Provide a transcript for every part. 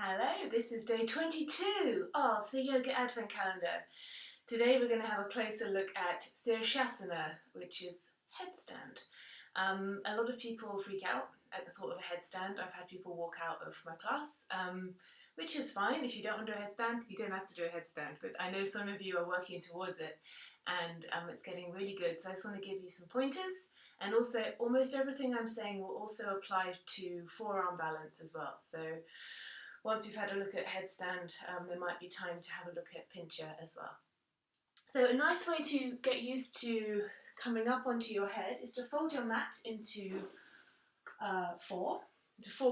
Hello, this is day 22 of the Yoga Advent Calendar. Today we're going to have a closer look at Sirsasana, which is headstand. A lot of people freak out at the thought of a headstand. I've had people walk out of my class, which is fine. If you don't want to do a headstand, you don't have to do a headstand. But I know some of you are working towards it and it's getting really good. So I just want to give you some pointers. And also, almost everything I'm saying will also apply to forearm balance as well. So once you've had a look at headstand, there might be time to have a look at pincher as well. So a nice way to get used to coming up onto your head is to fold your mat into four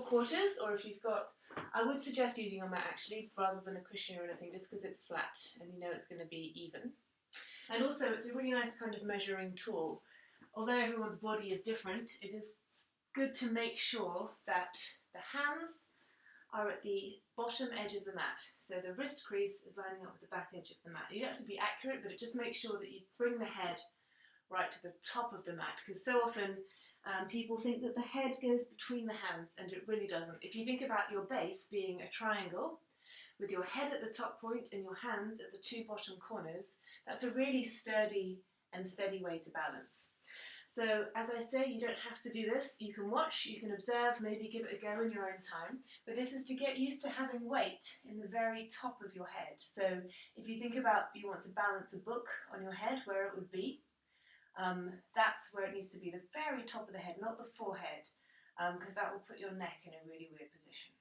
quarters, or if you've got, I would suggest using your mat actually, rather than a cushion or anything, just because it's flat and you know it's going to be even. And also it's a really nice kind of measuring tool. Although everyone's body is different, it is good to make sure that the hands are at the bottom edge of the mat. So the wrist crease is lining up with the back edge of the mat. You don't have to be accurate, but it just makes sure that you bring the head right to the top of the mat, because so often people think that the head goes between the hands, and it really doesn't. If you think about your base being a triangle, with your head at the top point and your hands at the two bottom corners, that's a really sturdy and steady way to balance. So as I say, you don't have to do this. You can watch, you can observe, maybe give it a go in your own time. But this is to get used to having weight in the very top of your head. So if you think about you want to balance a book on your head, where it would be, that's where it needs to be, the very top of the head, not the forehead, because that will put your neck in a really weird position.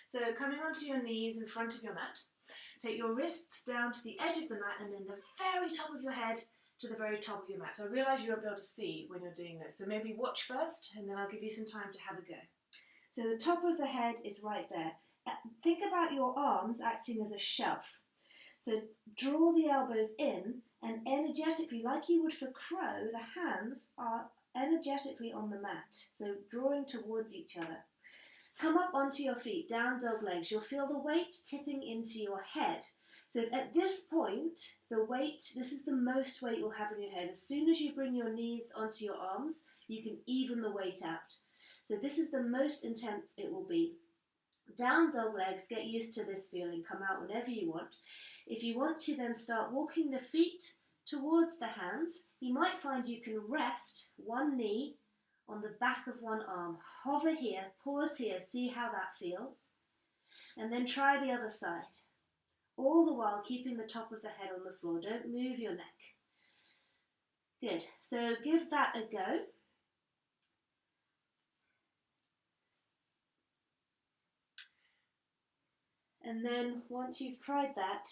So coming onto your knees in front of your mat, take your wrists down to the edge of the mat and then the very top of your head to the very top of your mat. So I realise you won't be able to see when you're doing this, so maybe watch first and then I'll give you some time to have a go. So the top of the head is right there. Think about your arms acting as a shelf. So draw the elbows in and energetically, like you would for crow, the hands are energetically on the mat, so drawing towards each other. Come up onto your feet, down dog legs. You'll feel the weight tipping into your head. So at this point, the weight, this is the most weight you'll have in your head. As soon as you bring your knees onto your arms, you can even the weight out. So this is the most intense it will be. Down dog legs, get used to this feeling. Come out whenever you want. If you want to then start walking the feet towards the hands, you might find you can rest one knee on the back of one arm. Hover here, pause here, see how that feels. And then try the other side. All the while keeping the top of the head on the floor. Don't move your neck. Good. So give that a go. And then once you've tried that,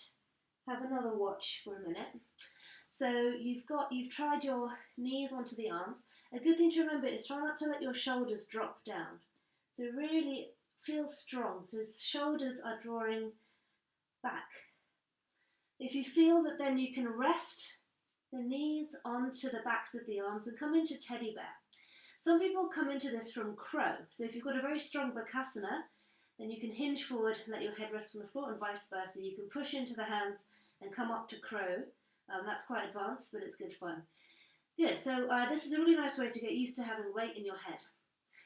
have another watch for a minute. So you've tried your knees onto the arms. A good thing to remember is try not to let your shoulders drop down. So really feel strong. So shoulders are drawing back. If you feel that, then you can rest the knees onto the backs of the arms and come into teddy bear. Some people come into this from crow. So if you've got a very strong bakasana, then you can hinge forward and let your head rest on the floor, and vice versa. You can push into the hands and come up to crow. That's quite advanced, but it's good fun. Good, so this is a really nice way to get used to having weight in your head.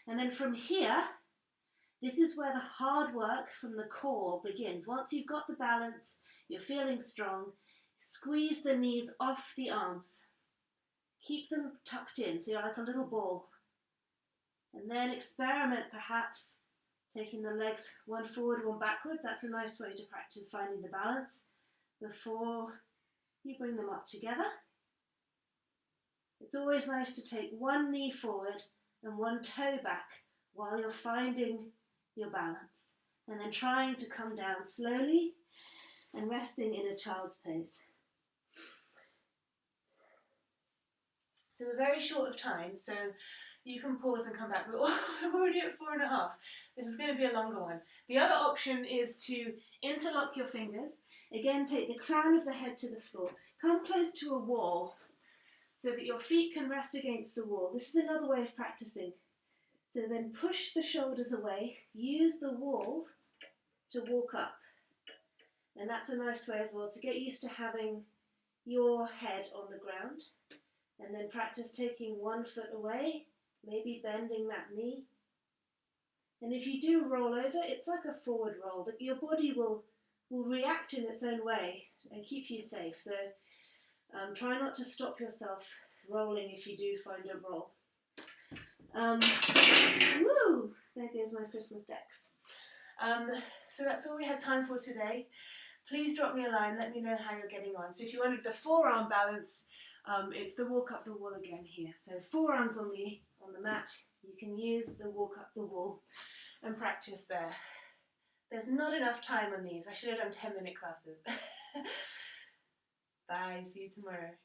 And then from here, this is where the hard work from the core begins. Once you've got the balance, you're feeling strong, squeeze the knees off the arms. Keep them tucked in, so you're like a little ball. And then experiment perhaps taking the legs one forward, one backwards. That's a nice way to practice finding the balance before you bring them up together. It's always nice to take one knee forward and one toe back while you're finding your balance, and then trying to come down slowly and resting in a child's pose. So we're very short of time, so you can pause and come back. We're already at 4.5. This is going to be a longer one. The other option is to interlock your fingers. Again, take the crown of the head to the floor. Come close to a wall so that your feet can rest against the wall. This is another way of practicing. So then push the shoulders away. Use the wall to walk up. And that's a nice way as well to get used to having your head on the ground. And then practice taking one foot away, maybe bending that knee. And if you do roll over, it's like a forward roll, that your body will react in its own way and keep you safe. So try not to stop yourself rolling if you do find a roll. Woo! There goes my Christmas decks. So that's all we had time for today. Please drop me a line, let me know how you're getting on. So if you wanted the forearm balance, it's the walk up the wall again here. So forearms on the mat, you can use the walk up the wall and practice there. There's not enough time on these. I should have done 10-minute classes. Bye, see you tomorrow.